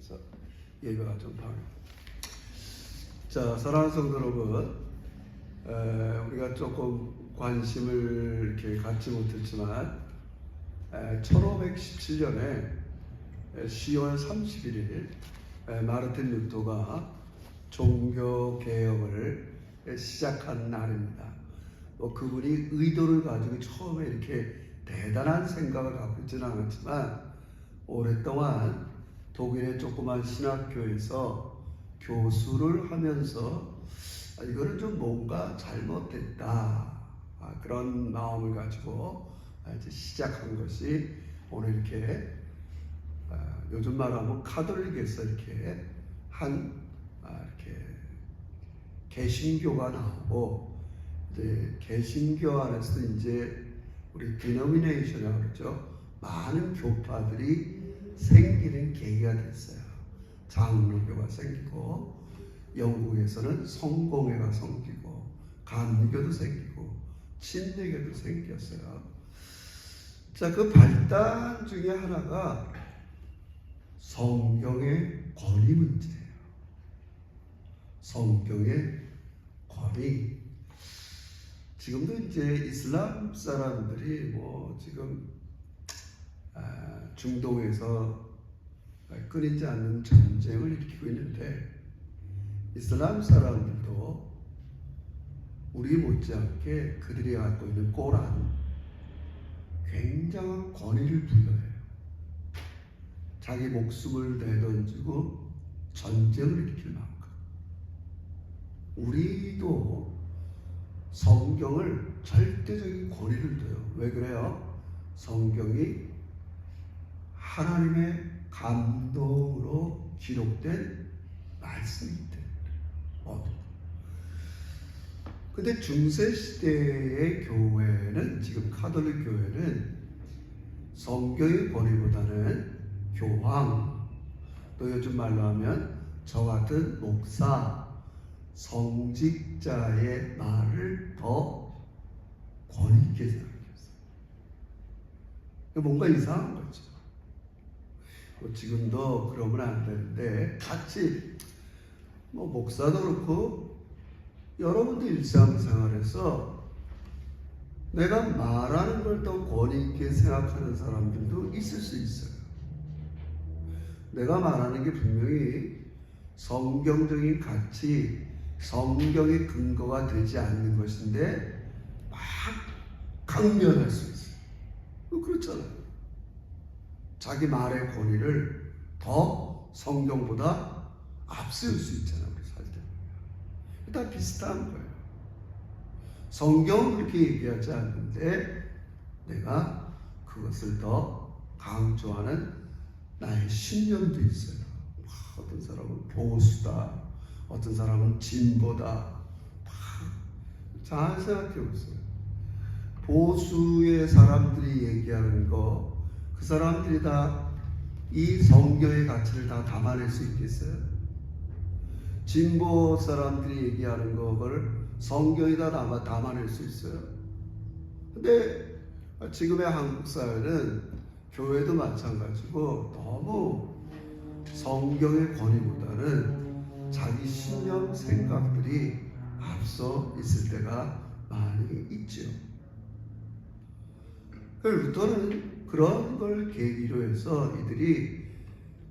그래서 예배가 좀 다르고. 자, 사랑하는 성도 여러분, 우리가 조금 관심을 이렇게 갖지 못했지만 1517년에 10월 31일 마르틴 루터가 종교 개혁을 시작한 날입니다. 그분이 의도를 가지고 처음에 이렇게 대단한 생각을 갖고 있지는 않았지만 오랫동안 독일의 조그만 신학교에서 교수를 하면서 이거는 좀 뭔가 잘못됐다, 그런 마음을 가지고 이제 시작한 것이 오늘 이렇게 요즘 말하면 카톨릭에서 이렇게 이렇게 개신교가 나오고, 이제 개신교 안에서도 이제 우리 디노미네이션이라고 그러죠. 많은 교파들이 생기는 계기가 됐어요. 장로교가 생기고, 영국에서는 성공회가 생기고, 감리교도 생기고, 침례교도 생겼어요. 자, 그 발단 중에 하나가 성경의 권위 문제예요. 성경의 권위. 지금도 이제 이슬람 사람들이 지금 중동에서 끊이지 않는 전쟁을 일으키고 있는데, 이슬람 사람들도 우리 못지않게 그들이 갖고 있는 꼬란 굉장한 권위를 부여해요. 자기 목숨을 내던지고 전쟁을 일으킬 만큼. 우리도 성경을 절대적인 권위를 둬요. 왜 그래요? 성경이 하나님의 감동으로 기록된 말씀이기 때문에. 근데 중세시대의 교회는, 지금 카톨릭 교회는 성경의 권위보다는 교황, 또 요즘 말로 하면 저 같은 목사, 성직자의 말을 더 권위 있게 생각했어요. 뭔가 이상한 거죠. 지금도 그러면 안 되는데, 같이 목사도 그렇고 여러분도 일상생활에서 내가 말하는 걸 더 권위 있게 생각하는 사람들도 있을 수 있어요. 내가 말하는 게 분명히 성경적인 가치, 성경의 근거가 되지 않는 것인데 막 강변할 수 있어요. 그렇잖아요. 자기 말의 권위를 더 성경보다 앞세울 수 있잖아요. 우리 살 때. 다 비슷한 거예요. 성경은 그렇게 얘기하지 않는데 내가 그것을 더 강조하는 나의 신념도 있어요. 어떤 사람은 보수다, 어떤 사람은 진보다. 잘 생각해 보세요. 보수의 사람들이 얘기하는 거, 그 사람들이 다 이 성경의 가치를 다 담아낼 수 있겠어요? 진보 사람들이 얘기하는 거를 성경에다 담아낼 수 있어요? 근데 지금의 한국 사회는, 교회도 마찬가지고, 너무 성경의 권위보다는 자기 신념, 생각들이 앞서 있을 때가 많이 있죠. 루터는 그런 걸 계기로 해서 이들이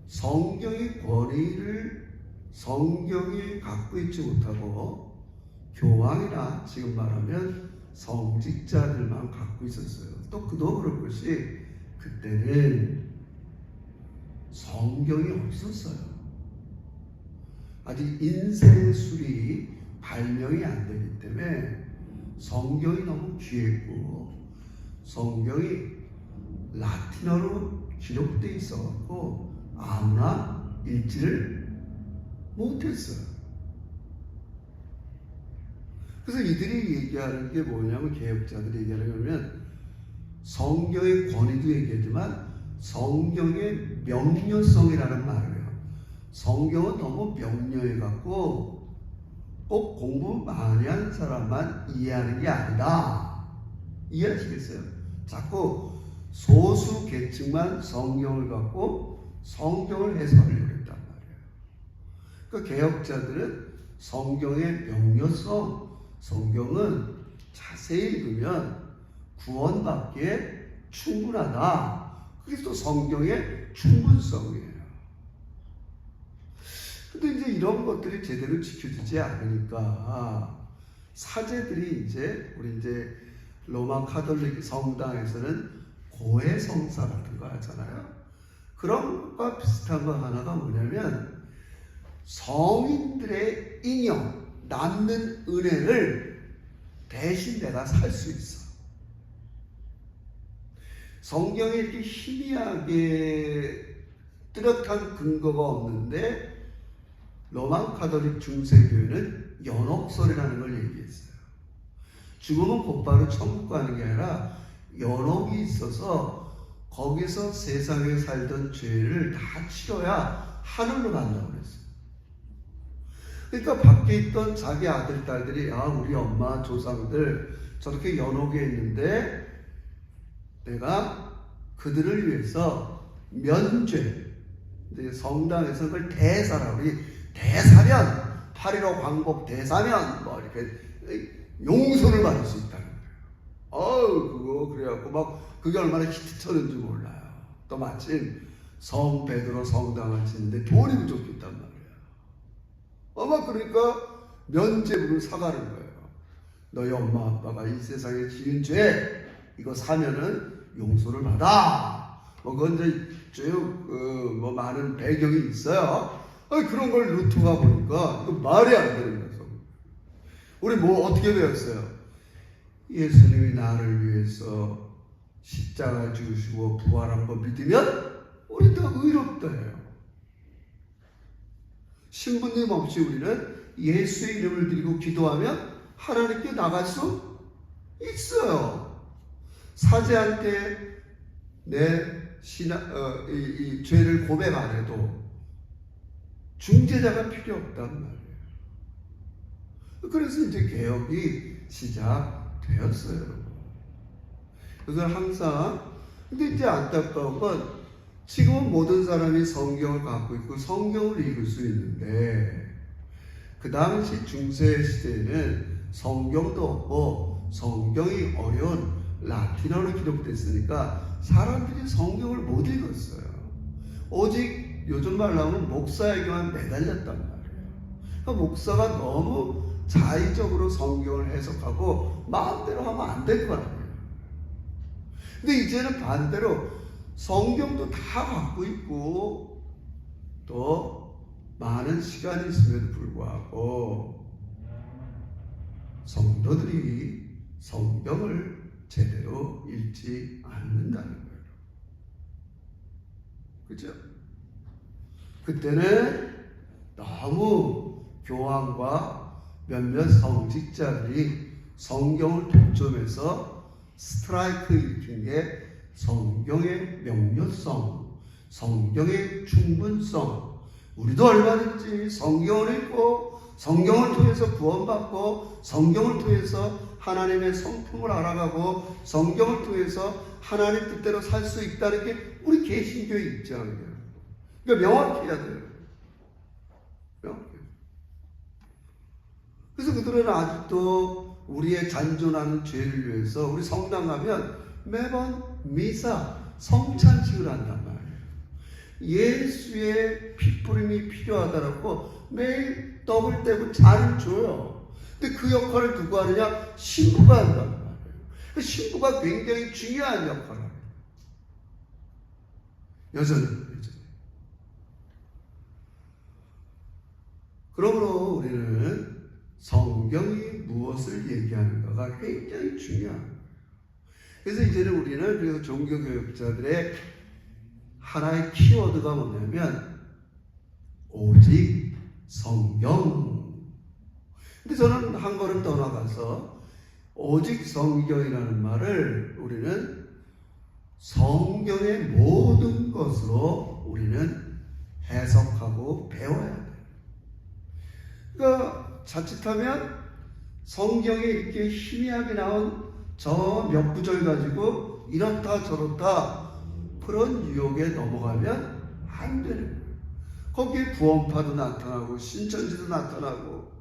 성경의 권위를 성경이 갖고 있지 못하고 교황이나 지금 말하면 성직자들만 갖고 있었어요. 또 그도 그럴 것이, 그때는 성경이 없었어요. 아직 인쇄술이 발명이 안 되기 때문에 성경이 너무 귀했고, 성경이 라틴어로 기록되어 있어갖고 아무나 읽지를 못했어요. 그래서 이들이 얘기하는 게 뭐냐면, 개혁자들이 얘기하는 거면 성경의 권위도 얘기하지만 성경의 명료성이라는 말을 해요. 성경은 너무 명료해갖고 꼭 공부 많이 한 사람만 이해하는 게 아니다. 이해하시겠어요? 자꾸 소수 계층만 성경을 갖고 성경을 해석하려고 했단 말이에요. 그 개혁자들은 성경의 명료성, 성경은 자세히 읽으면 구원받기에 충분하다. 그게 또 성경의 충분성이에요. 근데 이제 이런 것들이 제대로 지켜지지 않으니까 사제들이 우리 로마 카톨릭 성당에서는 고해 성사 같은 거 하잖아요. 그런 것과 비슷한 거 하나가 뭐냐면 성인들의 인형, 남는 은혜를 대신 내가 살 수 있어. 성경에 이렇게 희미하게 뚜렷한 근거가 없는데 로마 카톨릭 중세교회는 연옥설이라는 걸 얘기했어요. 죽으면 곧바로 천국 가는 게 아니라 연옥이 있어서 거기서 세상에 살던 죄를 다 치러야 하늘로 간다고 그랬어요. 그러니까 밖에 있던 자기 아들, 딸들이 우리 엄마, 조상들 저렇게 연옥에 있는데 내가 그들을 위해서 면죄, 성당에서 그걸 대사라고, 우리 대사면, 8.15 광복 대사면 이렇게 용서를 받을 수 있다는 거예요. 그거 그래갖고 그게 얼마나 히트쳤는지 몰라요. 또 마침 성 베드로 성당을 짓는데 돈이 부족했단 말이에요. 그러니까 면죄부를 사가는 거예요. 너희 엄마 아빠가 이 세상에 지은 죄 이거 사면은 용서를 받아. 그건 쭉 많은 배경이 있어요. 그런 걸 루트가 보니까 이거 말이 안 되는 거예요. 우리 어떻게 배웠어요? 예수님이 나를 위해서 십자가 죽으시고 부활한 거 믿으면 우리 더 의롭다 해요. 신부님 없이 우리는 예수의 이름을 드리고 기도하면 하나님께 나갈 수 있어요. 사제한테 내 이 죄를 고백 안 해도 중재자가 필요 없단 말이에요. 그래서 개혁이 시작되었어요, 여러분. 그래서 항상, 근데 안타까운 건 지금은 모든 사람이 성경을 갖고 있고 성경을 읽을 수 있는데 그 당시 중세 시대에는 성경도 없고 성경이 어려운 라틴어로 기록됐으니까 사람들이 성경을 못 읽었어요. 오직 요즘 말로 하면 목사에게만 매달렸단 말이에요. 그러니까 목사가 너무 자의적으로 성경을 해석하고 마음대로 하면 안 될 거 아니에요. 근데 이제는 반대로 성경도 다 갖고 있고 또 많은 시간이 있음에도 불구하고 성도들이 성경을 제대로 읽지 않는다는 거예요. 그죠? 그때는 너무 교황과 몇몇 성직자들이 성경을 독점해서 스트라이크 일으킨 게 성경의 명료성, 성경의 충분성. 우리도 얼마든지 성경을 읽고 성경을 통해서 구원받고 성경을 통해서 하나님의 성품을 알아가고 성경을 통해서 하나님 뜻대로 살 수 있다는 게 우리 개신교의 입장이에요. 그러니까 명확히 해야 돼요. 명확히. 그래서 그들은 아직도 우리의 잔존하는 죄를 위해서 우리 성당 가면 매번 미사, 성찬식을 한단 말이에요. 예수의 피뿌림이 필요하다라고 매일 떡을 떼고 잔을 줘요. 근데 그 역할을 누가 하느냐? 신부가 한단 말이에요. 그 신부가 굉장히 중요한 역할을 해요. 여전히. 그러므로 우리는 성경이 무엇을 얘기하는가가 굉장히 중요합니다. 그래서 이제는 우리는 그래서 종교교육자들의 하나의 키워드가 뭐냐면 오직 성경. 근데 저는 한 걸음 더 나가서 오직 성경이라는 말을 우리는 성경의 모든 것으로 우리는 해석하고 배워야 돼요. 그러니까 자칫하면 성경에 이렇게 희미하게 나온 저 몇 구절 가지고 이렇다 저렇다 그런 유혹에 넘어가면 안 되는 거예요. 거기에 구원파도 나타나고 신천지도 나타나고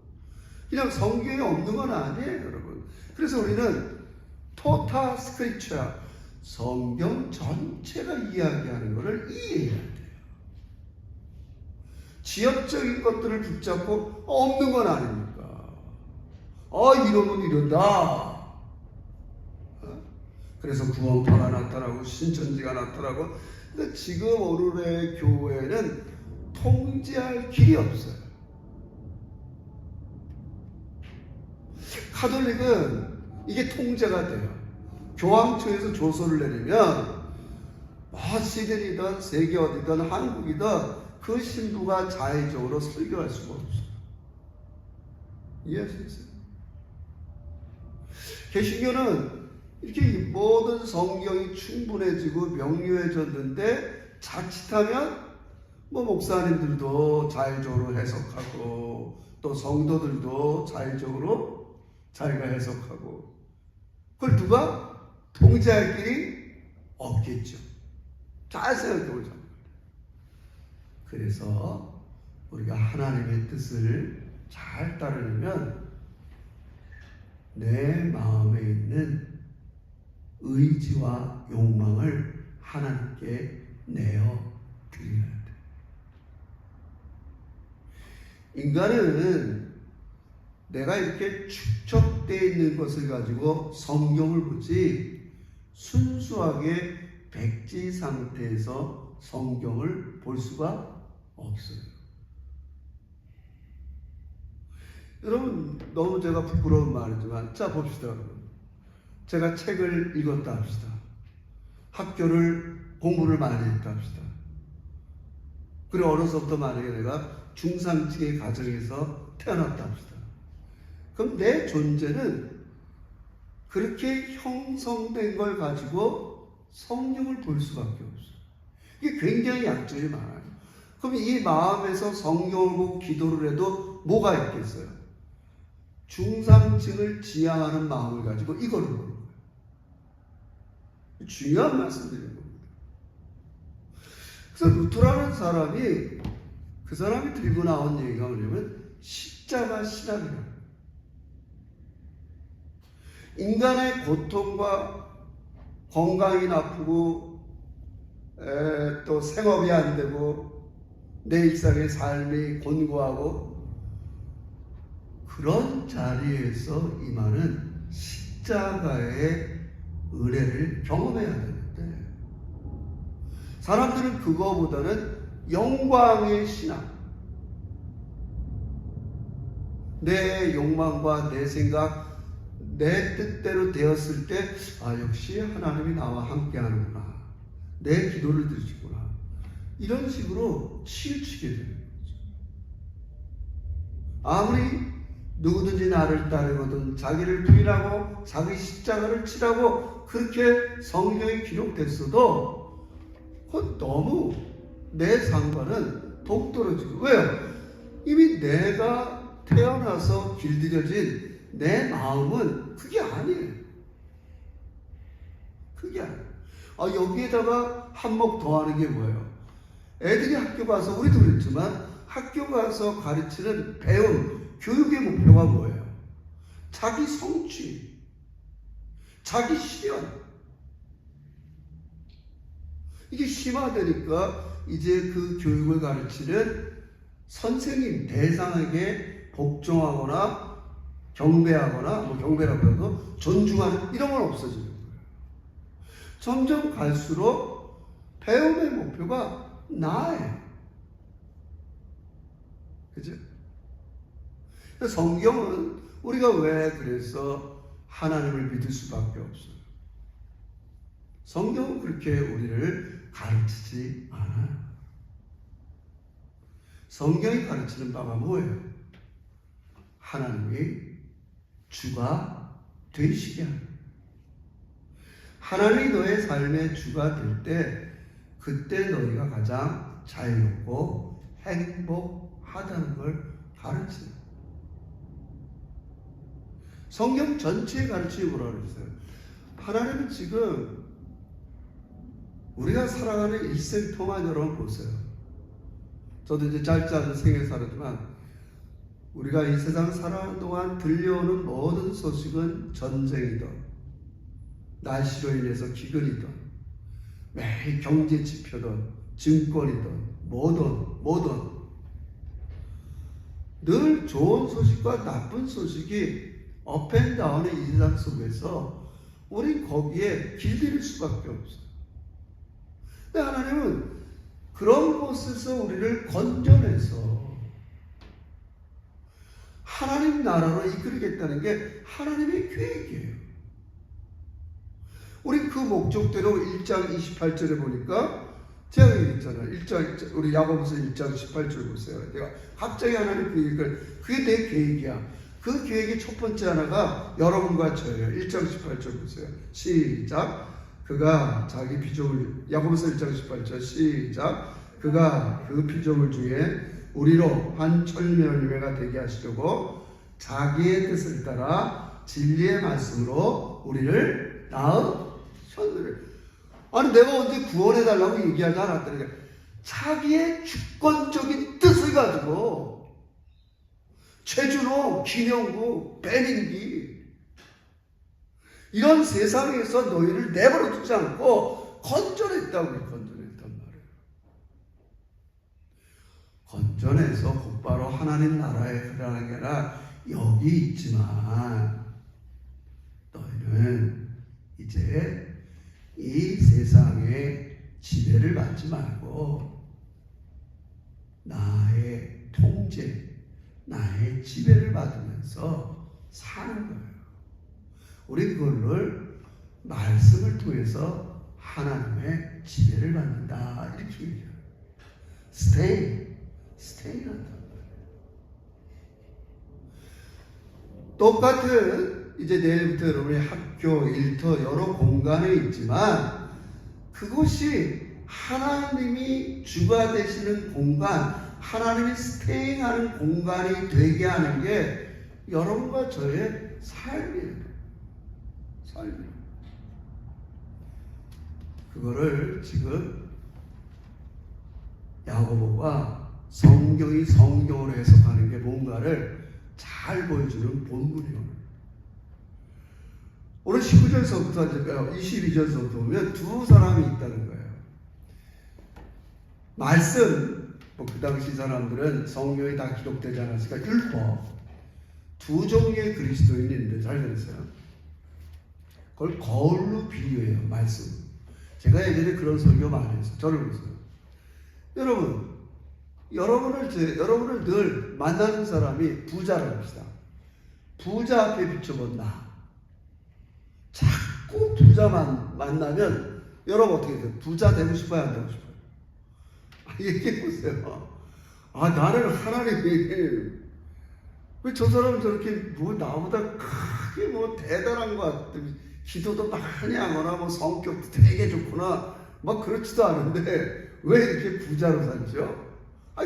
그냥 성경에 없는 건 아니에요, 여러분. 그래서 우리는 토타 스크립처, 성경 전체가 이야기하는 것을 이해해야 돼요. 지역적인 것들을 붙잡고 없는 건 아닙니까? 이러면 이런다. 그래서 구원파가 나타나고 신천지가 나타나고. 근데 지금 오늘의 교회는 통제할 길이 없어요. 카톨릭은 이게 통제가 돼요. 교황청에서 조서를 내리면 시드니든 세계 어디든 한국이든 그 신부가 자의적으로 설교할 수가 없어요. 이해할 수 있어요? 개신교는 이렇게 모든 성경이 충분해지고 명료해졌는데 자칫하면 목사님들도 자의적으로 해석하고 또 성도들도 자의적으로 자기가 해석하고 그걸 누가 통제할 길이 없겠죠. 잘 생각해보자. 그래서 우리가 하나님의 뜻을 잘 따르려면 내 마음에 있는 의지와 욕망을 하나님께 내어 드려야 돼. 인간은 내가 이렇게 축적되어 있는 것을 가지고 성경을 보지 순수하게 백지 상태에서 성경을 볼 수가 없어요. 여러분, 너무 제가 부끄러운 말이지만 자 봅시다. 여러분, 제가 책을 읽었다 합시다. 학교를 공부를 많이 했다 합시다. 그리고 어려서부터 만약에 내가 중상층의 가정에서 태어났다 합시다. 그럼 내 존재는 그렇게 형성된 걸 가지고 성경을 볼 수밖에 없어요. 이게 굉장히 약점이 많아요. 그럼 이 마음에서 성경을 보고 기도를 해도 뭐가 있겠어요? 중상층을 지향하는 마음을 가지고 이걸 보는 거예요. 중요한 말씀드리는 겁니다. 그래서 루터라는 사람이 그 사람이 들고 나온 얘기가 뭐냐면 십자가 신학이라고. 인간의 고통과 건강이 나쁘고 또 생업이 안 되고 내 일상의 삶이 곤고하고 그런 자리에서 임하는 십자가의 은혜를 경험해야 되는데 사람들은 그거보다는 영광의 신앙, 내 욕망과 내 생각 내 뜻대로 되었을 때 역시 하나님이 나와 함께 하는구나, 내 기도를 들으시구나, 이런 식으로 치우치게 되는 거죠. 아무리 누구든지 나를 따르거든 자기를 부인하고 자기 십자가를 치라고 그렇게 성경에 기록됐어도 그건 너무 내 상관은 동떨어지고. 왜요? 이미 내가 태어나서 길들여진 내 마음은 그게 아니에요. 그게 아니에요. 여기에다가 한몫 더하는 게 뭐예요? 애들이 학교 가서, 우리도 그랬지만 학교 가서 가르치는 배움, 교육의 목표가 뭐예요? 자기 성취, 자기 실현. 이게 심화되니까 이제 그 교육을 가르치는 선생님, 대상에게 복종하거나 경배하거나, 경배라고 해도 존중하는 이런 건 없어지는 거예요. 점점 갈수록 배움의 목표가 나예요. 그죠? 성경은 우리가 왜 그래서 하나님을 믿을 수밖에 없어요? 성경은 그렇게 우리를 가르치지 않아요. 성경이 가르치는 바가 뭐예요? 하나님이 주가 되시게 하는. 하나님이 너의 삶의 주가 될 때 그때 너희가 가장 자유롭고 행복하다는 걸 가르치는. 성경 전체의 가르침이 뭐라고 그랬어요? 하나님은 지금 우리가 살아가는 일생 동안 여러분 보세요. 저도 이제 짧지 않은 생에 살았지만 우리가 이 세상 살아가는 동안 들려오는 모든 소식은 전쟁이든 날씨로 인해서 기근이든 매일 경제 지표든 증권이든 뭐든 늘 좋은 소식과 나쁜 소식이 업앤다운의 이 세상 속에서 우린 거기에 길들일 수밖에 없어요. 근데 하나님은 그런 곳에서 우리를 건져내서 하나님 나라로 이끌겠다는 게 하나님의 계획이에요. 우리 그 목적대로 1장 28절에 보니까 제가 얘기했잖아요. 우리 야고보서 1장 18절 보세요. 내가 갑자기 하나님 그게 내 계획이야. 그 계획의 첫 번째 하나가 여러분과 저예요. 1장 18절 보세요. 시작. 그가 자기 피조물, 야고보서 1장 18절 시작. 그가 그 피조물 중에 우리로 한 철면이가 되게 하시려고 자기의 뜻을 따라 진리의 말씀으로 우리를 낳으셨느니라. 아니 내가 언제 구원해달라고 얘기하지 않았더니 자기의 주권적인 뜻을 가지고 최준호, 김영구, 배민기 이런 세상에서 너희를 내버려 두지 않고 건져냈다고 건져냈단 말이에요. 건져내서 곧바로 하나님 나라에 들어가는 게 아니라 여기 있지만 너희는 이제 이 세상의 지배를 받지 말고 나의 통제, 나의 지배를 받으면서 사는 거예요. 우리 그걸 말씀을 통해서 하나님의 지배를 받는다 이렇게 얘기해요. 스테이한단 말이에요. 똑같은 이제 내일부터 여러분의 학교, 일터 여러 공간에 있지만 그것이 하나님이 주가 되시는 공간, 하나님이 스테이하는 공간이 되게 하는 게 여러분과 저의 삶이에요. 그거를 지금 야고보가 성경이 성경으로 해석하는 게 뭔가를 잘 보여주는 본문이에요. 오늘 19절서부터 22절서부터 보면 두 사람이 있다는 거예요. 말씀, 그 당시 사람들은 성경에 다 기록되지 않았으니까 율법, 두 종류의 그리스도인인데 잘 들으세요. 그걸 거울로 비유해요. 말씀. 제가 예전에 그런 설교 많이 했어요. 저를 보세요. 여러분을 늘 만나는 사람이 부자라고 합시다. 부자 앞에 비춰본 나. 자꾸 부자만 만나면 여러분 어떻게 돼요? 부자 되고 싶어요? 안 되고 싶어요? 얘기해보세요. 나는 하나님이 왜 저 사람은 저렇게 나보다 크게 대단한 것 같아. 기도도 많이 하거나 성격도 되게 좋구나. 그렇지도 않은데 왜 이렇게 부자로 살죠?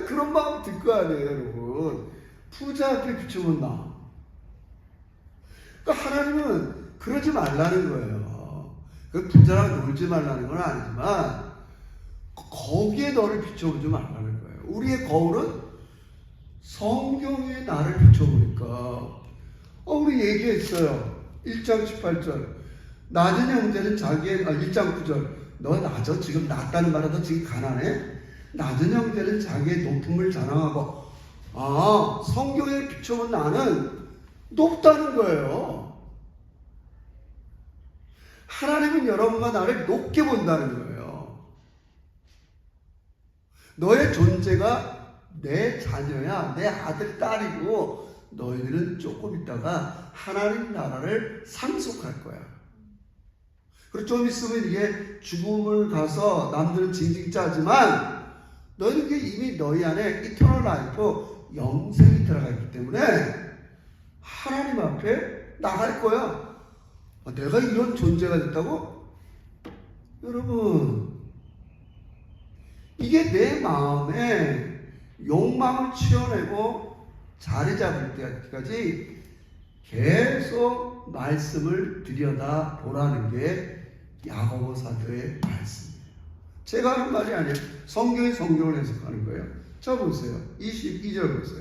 그런 마음 들 거 아니에요, 여러분. 부자 앞에 비추면 나. 그러니까 하나님은 그러지 말라는 거예요. 그 부자랑 놀지 말라는 건 아니지만 거기에 너를 비춰보지 말라는 거예요. 우리의 거울은 성경에 나를 비춰보니까 우리 얘기했어요. 1장 18절 낮은 형제는 자기의 1장 9절 너 낮아? 지금 낮다는 말은 너 지금 가난해? 낮은 형제는 자기의 높음을 자랑하고 성경에 비춰본 나는 높다는 거예요. 하나님은 여러분과 나를 높게 본다는 거예요. 너의 존재가 내 자녀야, 내 아들, 딸이고 너희들은 조금 있다가 하나님 나라를 상속할 거야. 그리고 좀 있으면 이게 죽음을 가서 남들은 징징 짜지만 너희는 이미 너희 안에 이터널 라이프, 영생이 들어가 있기 때문에 하나님 앞에 나갈 거야. 내가 이런 존재가 됐다고? 여러분, 이게 내 마음에 욕망을 치워내고 자리 잡을 때까지 계속 말씀을 들여다 보라는 게 야고보 사도의 말씀이에요. 제가 하는 말이 아니에요. 성경이 성경을 해석하는 거예요. 자 보세요. 22절 보세요.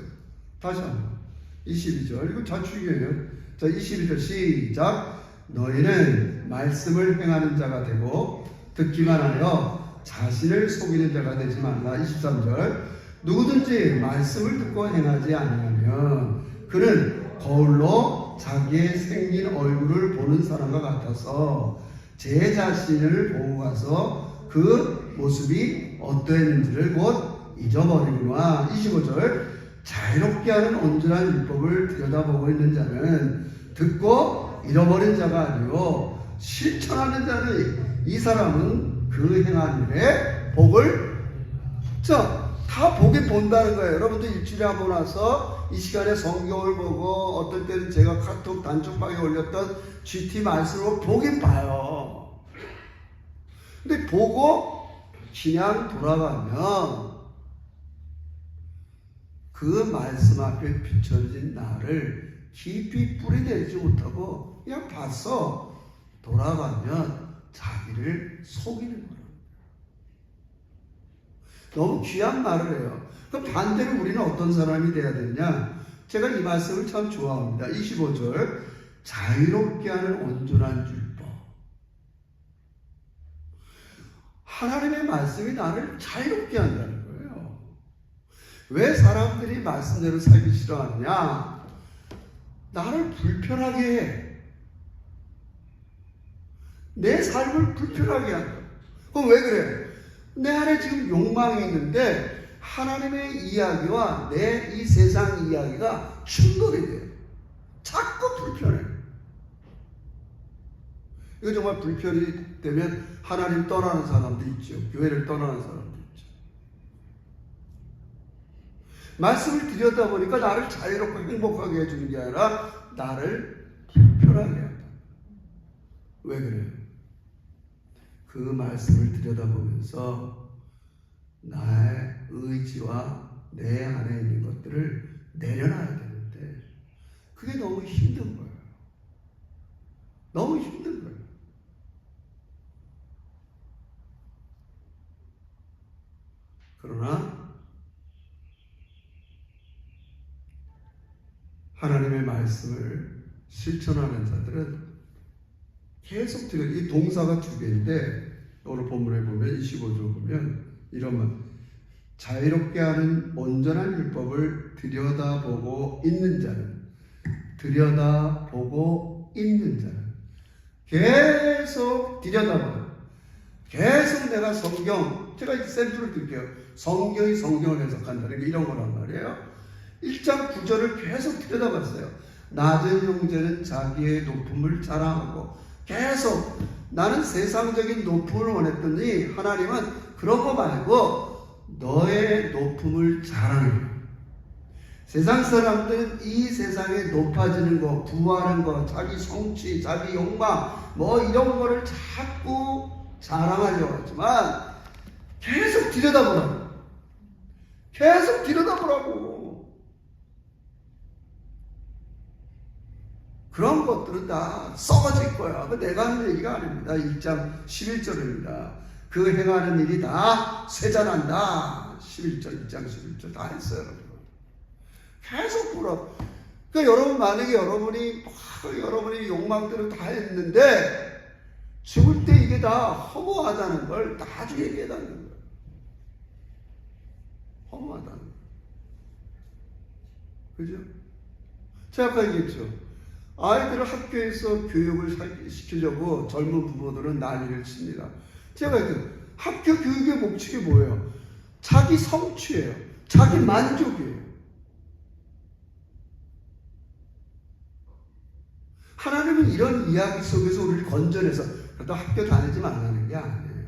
다시 한번. 22절. 이거 자축이에요. 자, 22절 시작. 너희는 말씀을 행하는 자가 되고 듣기만 하여 자신을 속이는 자가 되지 말라. 23절. 누구든지 말씀을 듣고 행하지 않으면 그는 거울로 자기의 생긴 얼굴을 보는 사람과 같아서 제 자신을 보고 가서 그 모습이 어떠했는지를 곧 잊어버리구나. 25절. 자유롭게 하는 온전한 율법을 들여다보고 있는 자는 듣고 잃어버린 자가 아니요 실천하는 자는 이 사람은 그 행한 일에 복을 다 보긴 본다는 거예요. 여러분도 일주일에 하고 나서 이 시간에 성경을 보고 어떨 때는 제가 카톡 단톡방에 올렸던 GT 말씀을 보긴 봐요. 근데 보고 그냥 돌아가면 그 말씀 앞에 비춰진 나를 깊이 뿌리내리지 못하고 그냥 봤어. 돌아가면 자기를 속이는 거예요. 너무 귀한 말을 해요. 그럼 반대로 우리는 어떤 사람이 돼야 되냐? 제가 이 말씀을 참 좋아합니다. 25절. 자유롭게 하는 온전한 율법. 하나님의 말씀이 나를 자유롭게 한다는 거예요. 왜 사람들이 말씀대로 살기 싫어하느냐? 나를 불편하게 해. 내 삶을 불편하게 한다. 그럼 왜 그래? 내 안에 지금 욕망이 있는데 하나님의 이야기와 내 이 세상 이야기가 충돌이 돼요. 자꾸 불편해. 이거 정말 불편이 되면 하나님 떠나는 사람도 있죠. 교회를 떠나는 사람도 있죠. 말씀을 들여다보니까 나를 자유롭고 행복하게 해주는 게 아니라 나를 불편하게 한다. 왜 그래요? 그 말씀을 들여다보면서 나의 의지와 내 안에 있는 것들을 내려놔야 되는데 그게 너무 힘든 거예요. 너무 힘든 거예요. 그러나 하나님의 말씀을 실천하는 자들은 계속 이 동사가 두 개인데 오늘 본문에 보면 25절 보면 이런 말 자유롭게 하는 온전한 율법을 들여다보고 있는 자는 계속 들여다봐요. 계속 내가 성경 제가 이제 샘플을 드릴게요. 성경이 성경을 해석한다는 게 이런 거란 말이에요. 1장 9절을 계속 들여다봤어요. 낮은 형제는 자기의 높음을 자랑하고 계속 나는 세상적인 높음을 원했더니 하나님은 그런 거 말고 너의 높음을 자랑해. 세상 사람들은 이 세상에 높아지는 거, 부하는 거, 자기 성취, 자기 욕망 뭐 이런 거를 자꾸 자랑하려고 하지만 계속 들여다보라고. 계속 들여다보라고. 그런 것들은 다 썩어질 거야. 내가 하는 얘기가 아닙니다. 1장 11절입니다. 그 행하는 일이 다 쇠잔한다. 11절, 1장 11절 다 했어요, 여러분. 계속 보라. 그러니까 여러분, 만약에 여러분이 욕망들을 다 했는데, 죽을 때 이게 다 허무하다는 걸 나중에 깨닫는 거예요. 허무하다는 거예요. 그죠? 제가 아까 얘기했죠. 아이들을 학교에서 교육을 시키려고 젊은 부모들은 난리를 칩니다. 제가 학교 교육의 목적이 뭐예요? 자기 성취예요. 자기 만족이에요. 하나님은 이런 이야기 속에서 우리를 건져내서 그래도 학교 다니지 말라는 게 아니에요.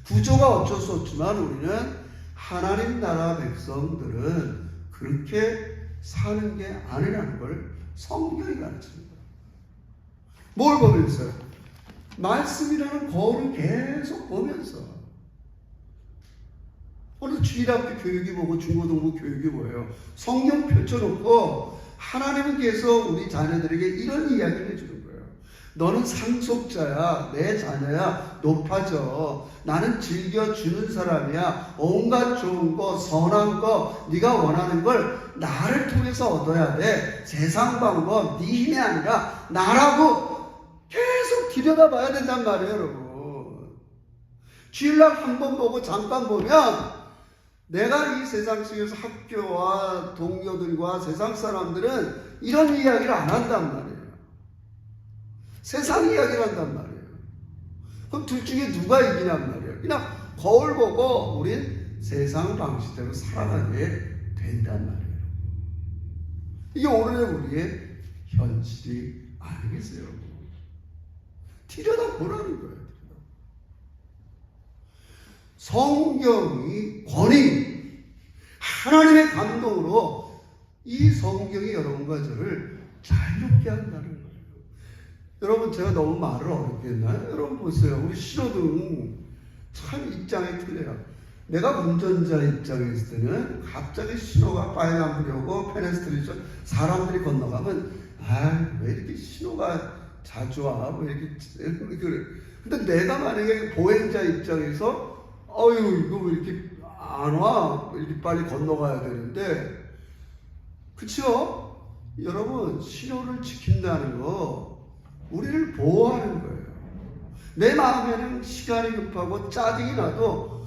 구조가 어쩔 수 없지만 우리는 하나님 나라 백성들은 그렇게 사는 게 아니라는 걸 성경이 가르칩니다. 뭘 보면서요? 말씀이라는 거울을 계속 보면서 오늘 주일학교 교육이 뭐고 중고등부 교육이 뭐예요? 성경 펼쳐놓고 하나님은 계속 우리 자녀들에게 이런 이야기를 해주는 거예요. 너는 상속자야, 내 자녀야, 높아져. 나는 즐겨주는 사람이야. 온갖 좋은 거, 선한 거, 네가 원하는 걸 나를 통해서 얻어야 돼. 세상 방법, 네 힘이 아니라 나라고 계속 들여다봐야 된단 말이에요, 여러분. 주일날 한 번 보고 잠깐 보면 내가 이 세상 속에서 학교와 동료들과 세상 사람들은 이런 이야기를 안 한단 말이에요. 세상 이야기를 한단 말이에요. 그럼 둘 중에 누가 이기냔 말이에요. 그냥 거울 보고 우린 세상 방식대로 살아가게 된단 말이에요. 이게 오늘의 우리의 현실이 아니겠어요, 여러분. 들여다보라는 거예요. 성경이 권위, 하나님의 감동으로 이 성경이 여러분과 저를 자유롭게 한다는 거예요. 여러분, 제가 너무 말을 어렵게 했나요? 여러분 보세요. 우리 신호등 참 입장이 틀려요. 내가 운전자 입장에 있을 때는 갑자기 신호가 빨간불이 오고 페데스트리션 사람들이 건너가면 왜 이렇게 신호가 자주 와? 왜 이렇게 그래. 근데 내가 만약에 보행자 입장에서 이거 왜 이렇게 안 와? 이렇게 빨리 건너가야 되는데, 그쵸? 여러분, 신호를 지킨다는 거 우리를 보호하는 거예요. 내 마음에는 시간이 급하고 짜증이 나도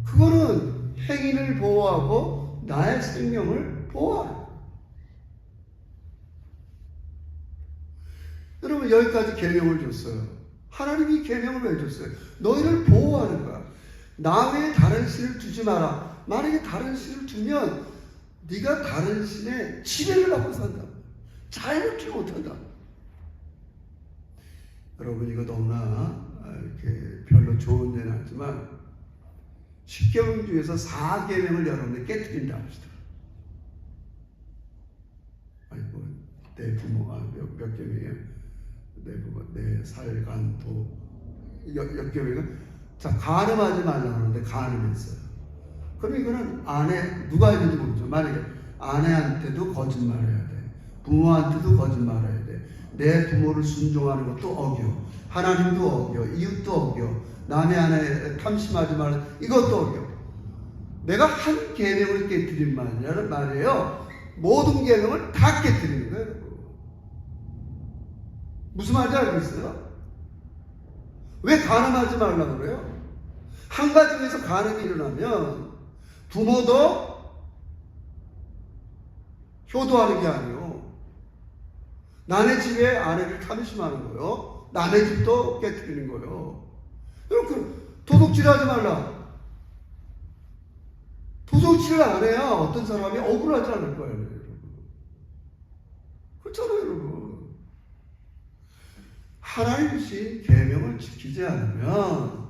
그거는 행인을 보호하고 나의 생명을 보호하는 거예요. 여러분, 여기까지 계명을 줬어요. 하나님이 계명을 왜 줬어요? 너희를 보호하는 거야. 나 외에 다른 신을 두지 마라. 만약에 다른 신을 두면 네가 다른 신의 지배를 받고 산다. 자유롭지 못한다. 여러분, 이거 너무나 이렇게 별로 좋은 예는 아니지만 십계명 중에서 4계명을 여러분이 깨뜨린다 합시다. 아이고, 내 부모가 몇 계명이에요? 내 부모, 내 살간도 몇 계명이에요? 자, 간음하지 말라고 하는데 간음했어요. 그럼 이거는 아내, 누가 있는지 모르죠. 만약에 아내한테도 거짓말해야 돼. 부모한테도 거짓말해야 돼. 내 부모를 순종하는 것도 어겨. 하나님도 어겨. 이웃도 어겨. 남의 아내 탐심하지 말라. 이것도 어겨. 내가 한 계명을 깨뜨린 말이에요. 모든 계명을 다 깨뜨리는 거예요. 무슨 말인지 알고 있어요? 왜 간음하지 말라고 그래요? 한 가정에서 간음이 일어나면 부모도 효도하는 게 아니에요. 남의 집에 아내를 탐심하는 거예요. 남의 집도 깨뜨리는 거예요. 여러분, 도둑질하지 말라. 도둑질을 안 해야 어떤 사람이 억울하지 않을 거예요, 여러분. 그렇잖아요, 여러분. 하나님 주신 계명을 지키지 않으면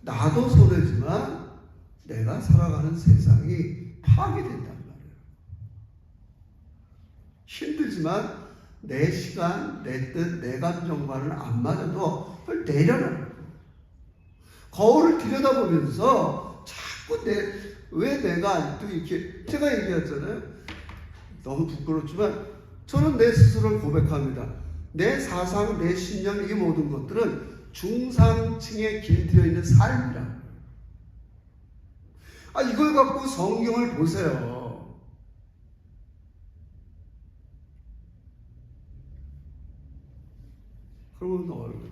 나도 손해지만 내가 살아가는 세상이 파괴된단 말이에요. 힘들지만 내 시간, 내 뜻, 내 감정과는 안 맞아도 그걸 내려놓는 거예요. 거울을 들여다보면서 자꾸 왜 내가 또 이렇게, 제가 얘기했잖아요. 너무 부끄럽지만 저는 내 스스로를 고백합니다. 내 사상, 내 신념, 이 모든 것들은 중상층에 길들여 있는 삶이라. 이걸 갖고 성경을 보세요. 그러면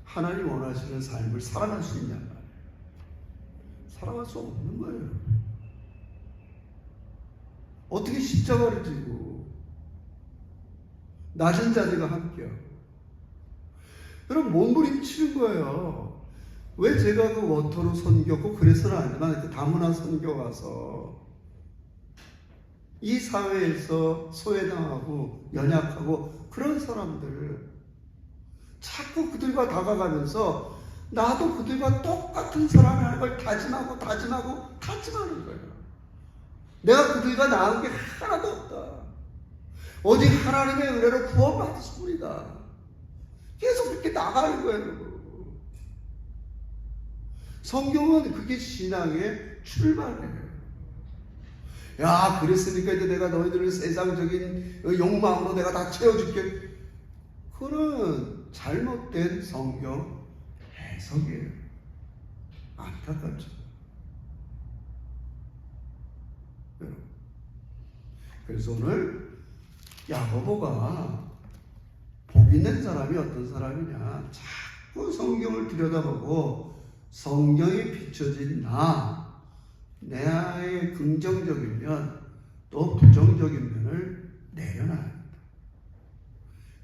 하나님 원하시는 삶을 살아갈 수 있냔 말이에요. 살아갈 수 없는 거예요. 어떻게 십자가를 지고 낮은 자들과 함께하고. 여러분, 몸부림치는 거예요. 왜 제가 그 워터로 선교고 그래서는 아니지만 다문화 선교 가서 이 사회에서 소외당하고 연약하고 그런 사람들 자꾸 그들과 다가가면서 나도 그들과 똑같은 사람이라는 걸 다짐하는 거예요. 내가 그들과 나은 게 하나도 없다. 오직 하나님의 은혜로 구원받을 뿐이다. 계속 그렇게 나가는 거예요. 성경은 그게 신앙의 출발이에요. 야, 그랬으니까 이제 내가 너희들을 세상적인 욕망으로 내가 다 채워줄게. 그거는 잘못된 성경 해석이에요. 안타깝죠. 그래서 오늘 야고보가 복 있는 사람이 어떤 사람이냐, 자꾸 성경을 들여다보고 성경에 비춰진 나의 긍정적인 면 또 부정적인 면을 내려놔야 합니다.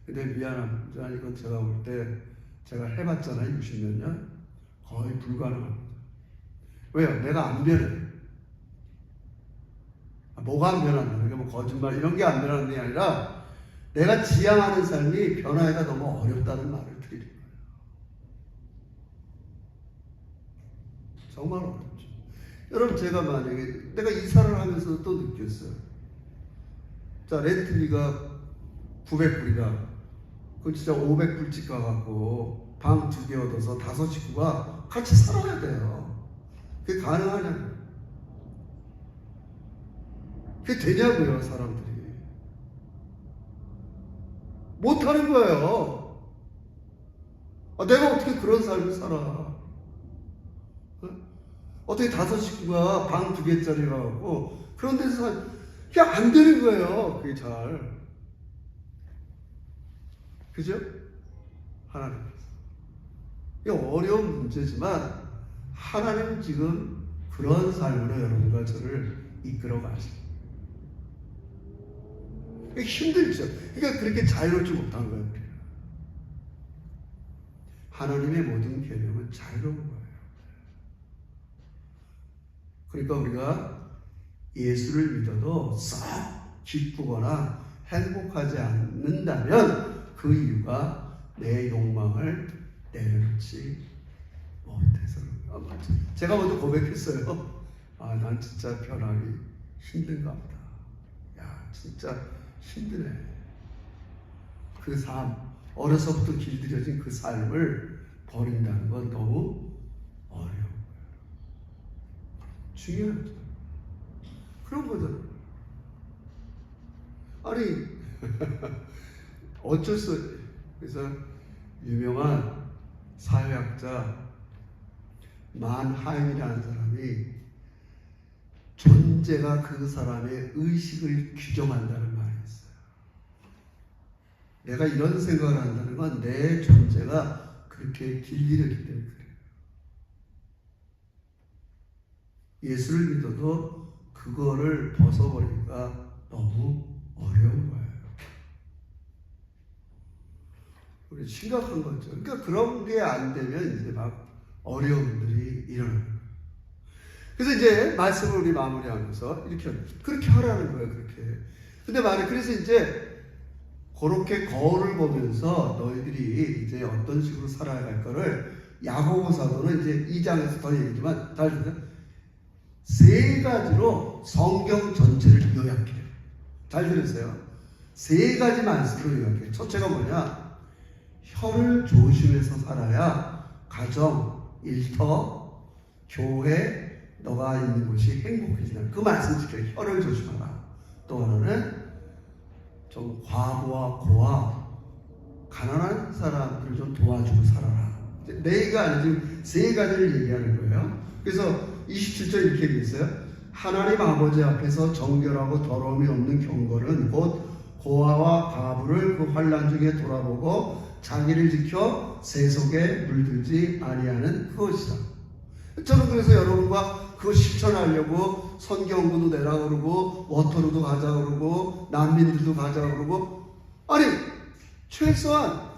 근데 미안합니다. 이건 제가 볼 때 제가 해봤잖아요. 60몇 년. 거의 불가능합니다. 왜요? 내가 안 변해. 뭐가 안 변한다? 이게 뭐 거짓말 이런 게 안 변하는 게 아니라 내가 지향하는 삶이 변화가 너무 어렵다는 말을 드리는 거예요. 정말 어렵죠. 여러분, 제가 만약에 내가 이사를 하면서 또 느꼈어요. 자, 렌트비가 900불이다. 그건 진짜 500불씩 가갖고 방 2개 얻어서 5 식구가 같이 살아야 돼요. 그게 가능하냐고요. 그게 되냐고요, 사람들이. 못하는 거예요. 내가 어떻게 그런 삶을 살아? 어떻게 5 식구가 방 2개짜리 가갖고 그런 데서 그냥 안 되는 거예요. 그게 잘. 그죠? 하나님께서. 이게 어려운 문제지만 하나님은 지금 그런 삶으로 여러분과 저를 이끌어 가십니다. 힘들죠. 그러니까 그렇게 자유롭지 못한 거예요. 하나님의 모든 계명은 자유로운 거예요. 그러니까 우리가 예수를 믿어도 썩 기쁘거나 행복하지 않는다면 그 이유가 내 욕망을 내려놓지 못해서. 제가 먼저 고백했어요. 난 진짜 변하기 힘든가 보다. 야, 진짜 힘드네. 그 삶, 어려서부터 길들여진 그 삶을 버린다는 건 너무 어려운 거예요. 중요하죠. 그런 거잖아요. 아니, 어쩔 수 없어요. 그래서 유명한 사회학자 만하임이라는 사람이 존재가 그 사람의 의식을 규정한다는 말이 있어요. 내가 이런 생각을 한다는 건 내 존재가 그렇게 길들였기 때문에 그래요. 예수를 믿어도 그거를 벗어버리기가 너무 어려운 거예요. 우리 심각한 거죠. 그러니까 그런 게 안 되면 이제 막 어려움들이 일어나요. 그래서 이제 말씀을 우리 마무리하면서 이렇게 그렇게 하라는 거예요. 그렇게. 근데 그래서 이제 그렇게 거울을 보면서 너희들이 이제 어떤 식으로 살아야 할 거를 야고보 사도는 이제 2장에서 더 얘기지만 잘 들으세요. 3가지로 성경 전체를 요약해요. 잘 들으세요. 3가지 말씀으로 요약해요. 첫째가 뭐냐? 혀를 조심해서 살아야 가정, 일터, 교회, 너가 있는 곳이 행복해진다. 그 말씀 지켜요. 혀를 조심하라. 또 하나는 좀 과부와 고아, 가난한 사람들을 좀 도와주고 살아라. 4가 아니고 지금 3가지를 얘기하는 거예요. 그래서 27절 이렇게 되어 있어요. 하나님 아버지 앞에서 정결하고 더러움이 없는 경건은 곧 고아와 과부를 그 환난 중에 돌아보고 자기를 지켜 세속에 물들지 아니하는 그것이다. 저는 그래서 여러분과 그거 실천하려고 선경구도 내라 그러고 워터루도 가자 그러고 난민들도 가자 그러고, 아니 최소한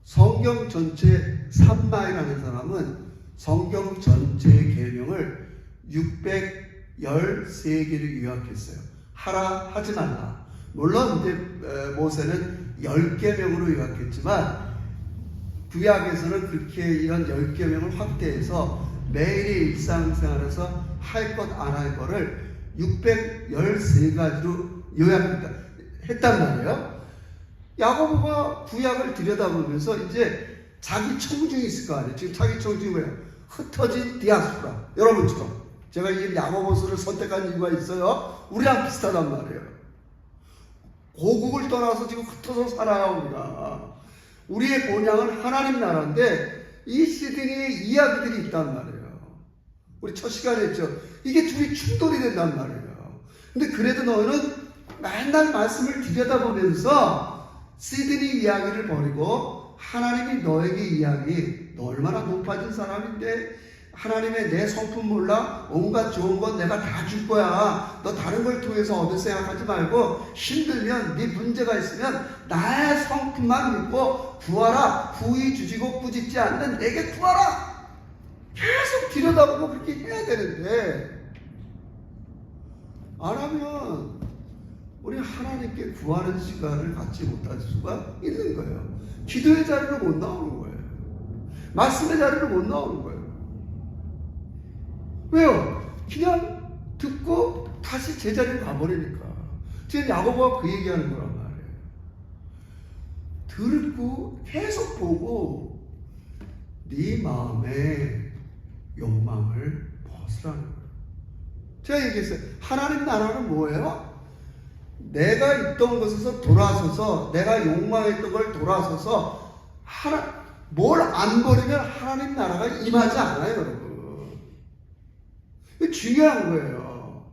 성경 전체 3마이라는 사람은 성경 전체의 계명을 613개를 요약했어요. 하라 하지 말라. 물론 이제 모세는 10계명으로 요약했지만 구약에서는 그렇게 이런 10계명을 확대해서 매일의 일상생활에서 할 것 안 할 거를 613가지로 요약했단 말이에요. 야고보가 구약을 들여다보면서 이제 자기 청중이 있을 거 아니에요. 지금 자기 청중이 뭐예요? 흩어진 디아스포라. 여러분처럼. 제가 이 야고보서를 선택한 이유가 있어요. 우리랑 비슷하단 말이에요. 고국을 떠나서 지금 흩어져 살아요, 우리가. 우리의 본향은 하나님 나라인데 이 시드니의 이야기들이 있단 말이에요. 우리 첫 시간에 했죠. 이게 둘이 충돌이 된단 말이에요. 근데 그래도 너희는 맨날 말씀을 들여다보면서 시드니 이야기를 버리고 하나님이 너에게 이야기, 너 얼마나 높아진 사람인데 하나님의 내 성품 몰라? 온갖 좋은 건 내가 다 줄 거야. 너 다른 걸 통해서 얻을 생각하지 말고 힘들면 네 문제가 있으면 나의 성품만 믿고 구하라. 후히 주지고 꾸짖지 않는 내게 구하라. 계속 들여다보고 그렇게 해야 되는데 안 하면 우리 하나님께 구하는 시간을 갖지 못할 수가 있는 거예요. 기도의 자리로 못 나오는 거예요. 말씀의 자리로 못 나오는 거예요. 왜요? 그냥 듣고 다시 제자리로 가버리니까. 지금 야고보가 그 얘기하는 거란 말이에요. 듣고 계속 보고 네 마음의 욕망을 벗으라는 거예요. 제가 얘기했어요. 하나님 나라는 뭐예요? 내가 있던 곳에서 돌아서서 내가 욕망했던 걸 돌아서서 뭘 안 버리면 하나님 나라가 임하지 않아요, 여러분. 이게 중요한 거예요.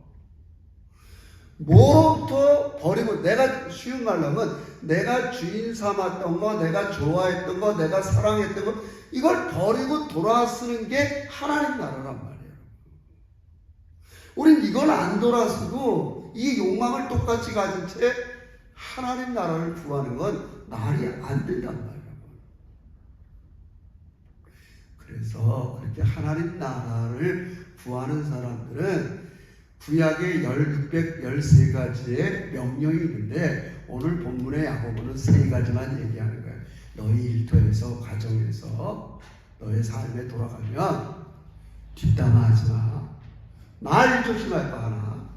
뭐부터 버리고, 내가 쉬운 말로 하면 내가 주인 삼았던 거, 내가 좋아했던 거, 내가 사랑했던 거, 이걸 버리고 돌아서는 게 하나님 나라란 말이에요. 우린 이걸 안 돌아서고 이 욕망을 똑같이 가진 채 하나님 나라를 구하는 건 말이 안 된단 말이에요. 그래서 그렇게 하나님 나라를 구하는 사람들은 구약의 613가지의 명령이 있는데 오늘 본문의 야고보는 3가지만 얘기하는 거예요. 너희 일터에서, 가정에서, 너의 삶에 돌아가면 뒷담화하지 마. 말 조심할 거 하나.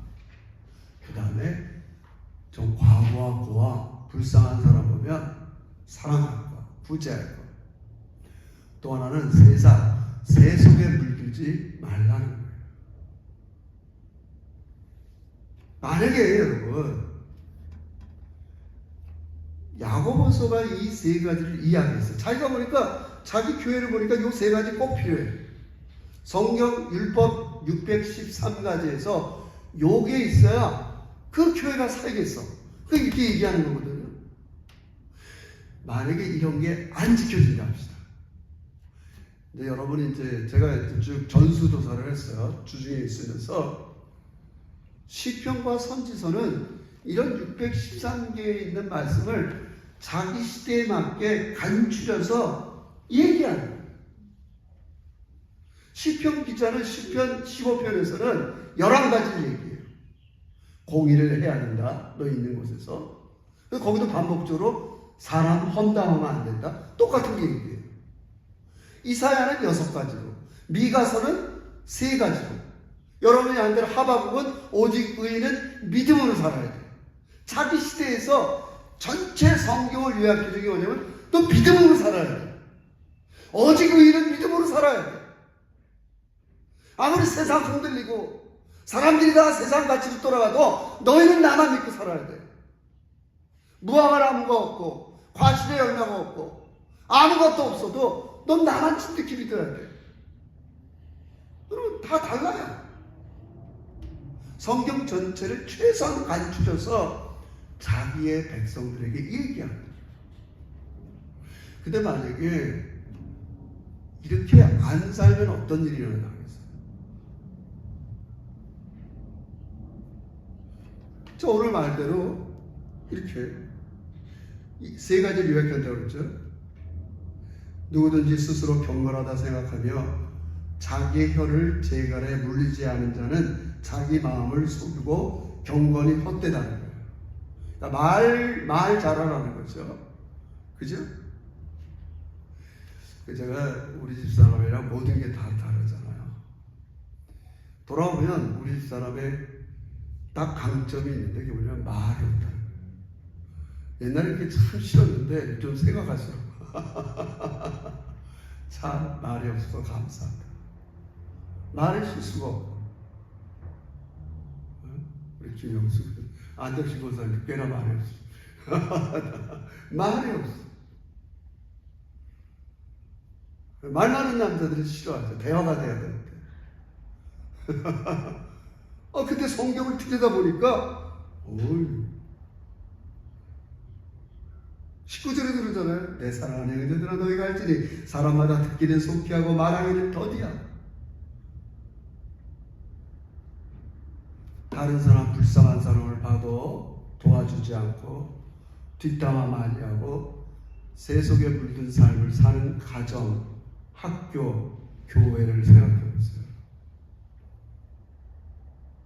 그 다음에 좀 과부하 고아 불쌍한 사람 보면 사랑할 거, 구제할 거. 또 하나는 새 속에 물들지 말라는 거예요. 만약에 여러분 야고보서가 이 3가지를 이야기했어요. 자기가 보니까 자기 교회를 보니까 이 3가지 꼭 필요해요. 성경 율법 613가지에서 요게 있어야 그 교회가 살겠어. 그 이렇게 얘기하는 거거든요. 만약에 이런 게 안 지켜진다 합시다. 근데 여러분이 이제 제가 쭉 전수조사를 했어요. 주중에 있으면서 시편과 선지서는 이런 613개에 있는 말씀을 자기 시대에 맞게 간추려서 얘기하는 거예요. 시편 기자는 시편 15편에서는 11가지를 얘기해요. 공의를 해야 된다. 너 있는 곳에서. 거기도 반복적으로 사람 험담하면 안 된다. 똑같은 게 얘기해요. 이사야는 6가지로, 미가서는 3가지로, 여러분이 아는 대로 하박국은 오직 의인은 믿음으로 살아야 돼. 자기 시대에서 전체 성경을 요약해 주기 뭐냐면 또 믿음으로 살아야 돼. 오직 의인은 믿음으로 살아야 돼. 아무리 세상 흔들리고 사람들이 다 세상 가치로 돌아가도 너희는 나만 믿고 살아야 돼. 무화과 나무가 없고 과실의 열매가 없고 아무것도 없어도 넌 나만 진득히 믿어야 돼. 여러분 다 달라요. 성경 전체를 최소한 간추려서 자기의 백성들에게 얘기합니다. 근데 만약에 이렇게 안 살면 어떤 일이 일어나겠어요? 저 오늘 말대로 이렇게 3가지를 요약한다고 그랬죠. 누구든지 스스로 경건하다 생각하며 자기의 혀를 재갈에 물리지 않은 자는 자기 마음을 속이고 경건이 헛되다는 거예요. 그러니까 말 잘하라는 거죠. 그죠? 제가 우리 집사람이랑 모든 게 다 다르잖아요. 돌아오면 우리 집사람의 딱 강점이 있는데 그게 뭐냐면 말이 없다는 거예요. 옛날에 그게 참 싫었는데 좀 생각하시라고. 참 말이 없어서 감사합니다. 말을 실수가 없고. 우리 김영수 안덕신 고사님 꽤나 말이 없어. 말이 없어. 말 많은 남자들이 싫어하죠. 대화가 돼야 되는데. 근데 성경을 들여다보니까, 19절에 그러잖아요. 내 사랑하는 형제들아 너희가 알지니 사람마다 듣기는 속히 하고 말하기는 더디야. 다른 사람 불쌍한 사람을 봐도 도와주지 않고 뒷담화 많이 하고 세속에 물든 삶을 사는 가정, 학교, 교회를 생각해 보세요.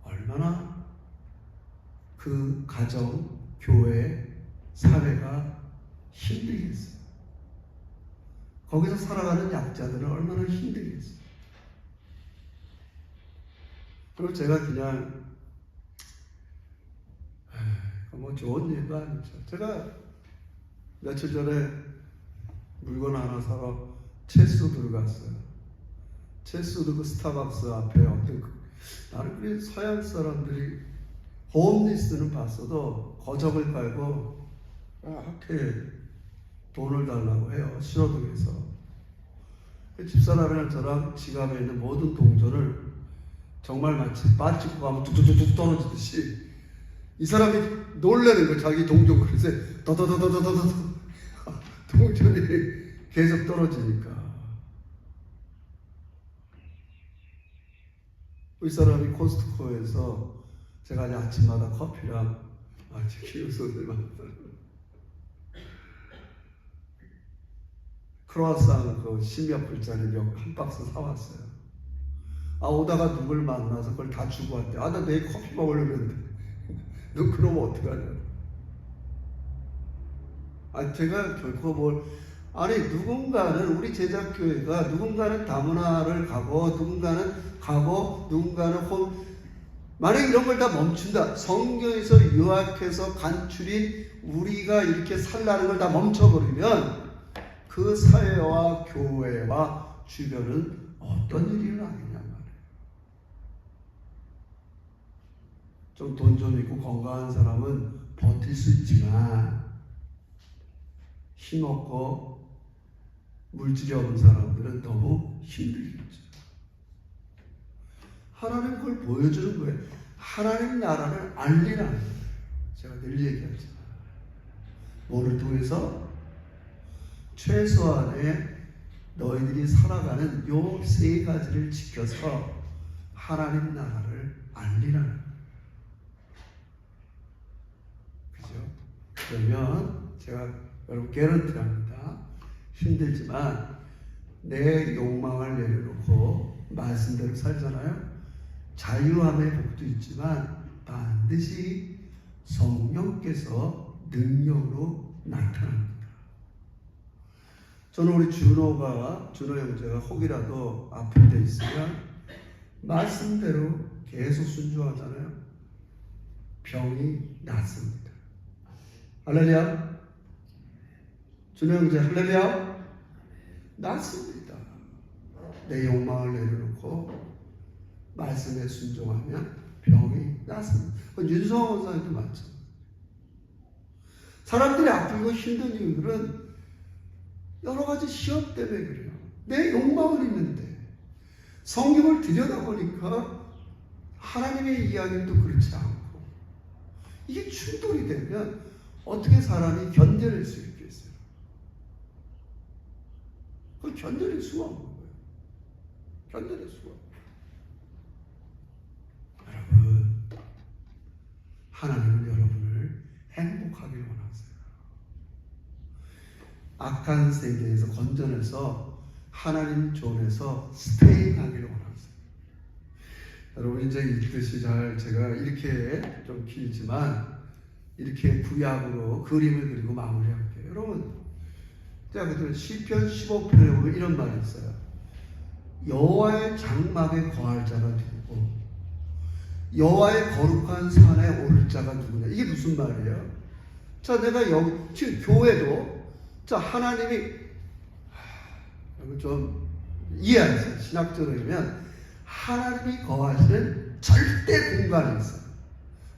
얼마나 그 가정, 교회, 사회가 힘들겠어요. 거기서 살아가는 약자들은 얼마나 힘들겠어요. 그리고 제가 그냥 뭐 좋은 일도 아니죠. 제가 며칠 전에 물건 하나 사러 체스도 갔어요. 체스도 그 스타벅스 앞에 나는 그 서양 사람들이 홈리스는 봤어도 거적을 깔고 이렇게 돈을 달라고 해요. 신호등에서. 집사람이랑 저랑 지갑에 있는 모든 동전을 정말 마치 빠지고 가면 뚝뚝뚝 떨어지듯이 이 사람이 놀라는 거 자기 동전 그릇에 더더더더더더더 동전이 계속 떨어지니까 이 사람이 코스트코에서 제가 아침마다 커피랑 기우소들 만들어요. 크로아상 그 10몇 불짜리 한 박스 사왔어요. 오다가 누굴 만나서 그걸 다 주고 왔대. 나 내일 커피 먹으려고 했는데 너 그러면 어떡하냐. 제가 결코 누군가는 우리 제작교회가 누군가는 다문화를 가고 누군가는 만약 이런 걸 다 멈춘다. 성경에서 요약해서 간추린 우리가 이렇게 살라는 걸 다 멈춰버리면 그 사회와 교회와 주변은 어떤 일이 일어나겠냐 말이에요. 좀 돈 좀 있고 건강한 사람은 버틸 수 있지만 힘없고 물질이 없는 사람들은 너무 힘들겠죠. 하나님 그걸 보여주는 거예요. 하나님 나라를 알리라는 거예요. 제가 늘 얘기하지만 뭐를 통해서 최소한의 너희들이 살아가는 요 세 가지를 지켜서 하나님 나라를 알리라는 거예요. 그죠? 그러면 제가 여러분 개런티합니다. 힘들지만 내 욕망을 내려놓고 말씀대로 살잖아요. 자유함의 복도 있지만 반드시 성령께서 능력으로 나타납니다. 저는 우리 준호 형제가 혹이라도 아픈 데 있으면 말씀대로 계속 순종하잖아요. 병이 낫습니다. 할렐루야. 준호 형제 할렐루야. 낫습니다. 내 욕망을 내려놓고 말씀에 순종하면 병이 낫습니다. 윤성호 원사님도 맞죠. 사람들이 아프고 힘든 이유들은 여러 가지 시험 때문에 그래요. 내 욕망을 있는데 성경을 들여다보니까 하나님의 이야기는 또 그렇지 않고 이게 충돌이 되면 어떻게 사람이 견뎌낼 수 있겠어요? 그걸 견뎌낼 수가 없는 거예요. 견뎌낼 수가 없어요. 여러분, 하나님은 여러분을 행복하길 원하세요. 악한 세계에서 건져내서 하나님 존에서 스테이하기를 원하세요. 여러분 이제 읽듯이 제가 이렇게 좀 길지만 이렇게 구약으로 그림을 그리고 마무리할게요. 여러분 제가 그때 시편 15편에 보면 이런 말이 있어요. 여호와의 장막에 거할 자가 누구고 여호와의 거룩한 산에 오를 자가 누구냐. 이게 무슨 말이에요? 자, 내가 여기 지금 교회도 하나님이 좀 이해하세요. 신학적으로면 하나님이 거하시는 절대 공간이 있어요.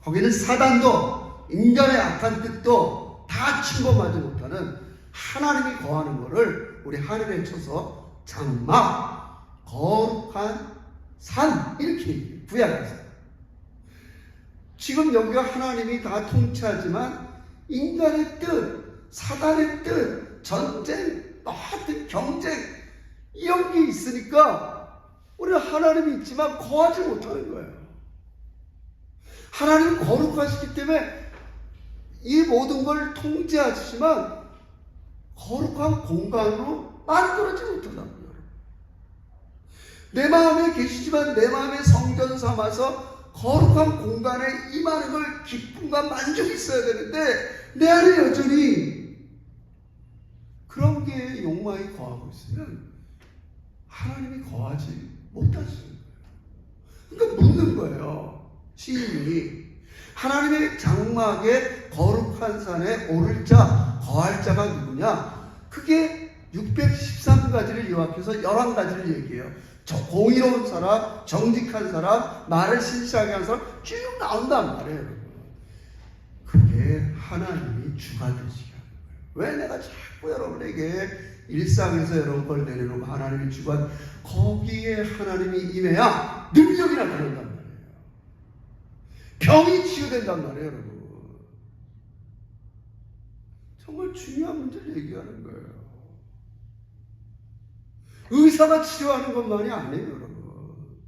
거기는 사단도 인간의 악한 뜻도 다 침범하지 못하는 하나님이 거하는 것을 우리 하늘에 쳐서 장막, 거룩한 산 이렇게 얘기해요. 구약에서. 지금 여기가 하나님이 다 통치하지만 인간의 뜻, 사단의 뜻, 전쟁, 하여튼 경쟁 이런 게 있으니까 우리는 하나님이 있지만 거하지 못하는 거예요. 하나님은 거룩하시기 때문에 이 모든 걸 통제하시지만 거룩한 공간으로 만들어지 못한다고요. 내 마음에 계시지만 내 마음에 성전 삼아서 거룩한 공간에 임하는 걸 기쁨과 만족이 있어야 되는데 내 안에 여전히 그런 게 욕망이 거하고 있으면 하나님이 거하지 못하시는 거예요. 그러니까 묻는 거예요. 시인이 하나님의 장막에 거룩한 산에 오를 자, 거할 자가 누구냐? 그게 613가지를 요약해서 11가지를 얘기해요. 저 공의로운 사람, 정직한 사람, 말을 신실하게 하는 사람 쭉 나온단 말이에요. 여러분. 그게 하나님이 주가 되시게 하는 거예요. 왜 내가 자꾸 여러분에게 일상에서 여러분 걸 내려놓고 하나님이 주가, 거기에 하나님이 임해야 능력이 나타난단 말이에요. 병이 치유된단 말이에요. 여러분. 정말 중요한 문제를 얘기하는 거예요. 의사가 치료하는 것만이 아니에요, 여러분.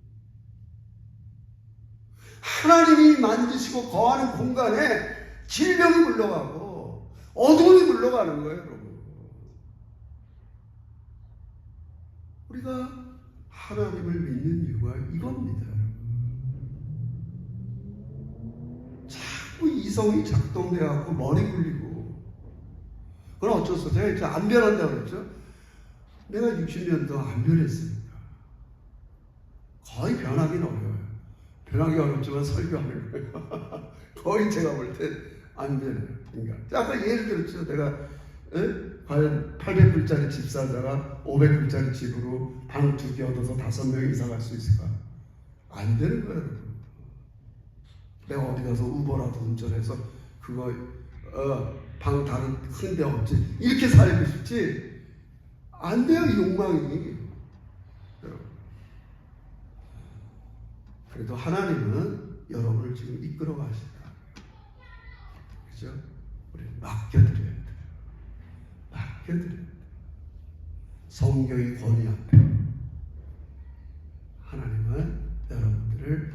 하나님이 만드시고 거하는 공간에 질병이 물러가고 어둠이 물러가는 거예요, 여러분. 우리가 하나님을 믿는 이유가 이겁니다, 여러분. 자꾸 이성이 작동돼갖고 머리 굴리고, 그건 어쩔 수 없어요. 제가 안 변한다고 그랬죠. 내가 60년 동안 안 변했으니까 거의 변하기는 어려워요. 변하기 어렵지만 설교하는 거예요. 거의 제가 볼 때 안 변해요. 그러니까 아까 예를 들었죠. 내가 과연 800불짜리 집 살다가 500불짜리 집으로 방 2개 얻어서 5명 이사 갈 수 있을까? 안 되는 거예요. 내가 어디 가서 우버라도 운전해서 그거 방 다른 큰 데 없지 이렇게 살고 싶지 안 돼요. 이 욕망이. 그래도 하나님은 여러분을 지금 이끌어 가신다. 그죠? 우리 맡겨드려야 돼요. 맡겨드려야 돼요. 성경의 권위 앞에 하나님은 여러분들을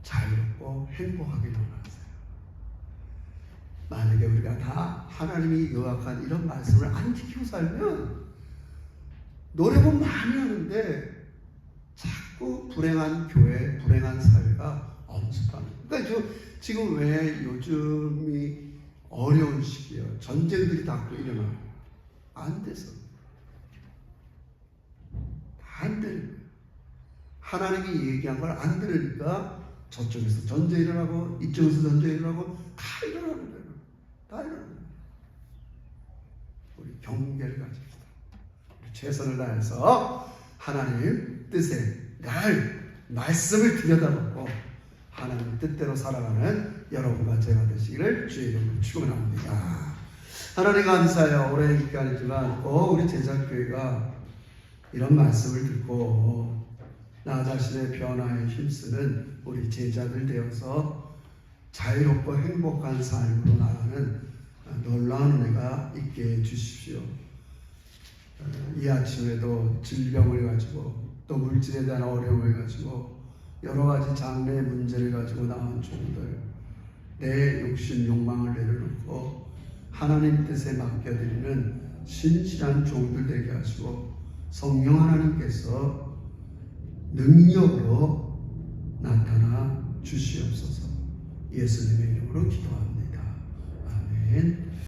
자유롭고 행복하게 원하세요. 만약에 우리가 다 하나님이 요약한 이런 말씀을 안 지키고 살면 노력은 많이 하는데 자꾸 불행한 교회, 불행한 사회가 엄습하는 거예요. 그러니까 지금 왜 요즘이 어려운 시기예요. 전쟁들이 자꾸 일어나요. 안 돼서. 안 되는 거예요. 하나님이 얘기한 걸 안 들으니까 저쪽에서 전쟁이 일어나고 이쪽에서 전쟁이 일어나고 다 일어나는 거예요. 다 일어나는 거예요. 우리 경계를 가집시다. 최선을 다해서 하나님 뜻에 늘 말씀을 들여다보고 하나님 뜻대로 살아가는 여러분과 제가 되시기를 주의 이름으로 축원합니다. 하나님 감사해요. 오랜 기간이지만 우리 제자교회가 이런 말씀을 듣고 나 자신의 변화에 힘쓰는 우리 제자들 되어서 자유롭고 행복한 삶으로 나가는 놀라운 은혜가 있게 해주십시오. 이 아침에도 질병을 가지고 또 물질에 대한 어려움을 가지고 여러 가지 장래의 문제를 가지고 나온 종들, 내 욕심 욕망을 내려놓고 하나님 뜻에 맡겨드리는 신실한 종들 되게 하시고 성령 하나님께서 능력으로 나타나 주시옵소서. 예수님의 이름으로 기도합니다. 아멘.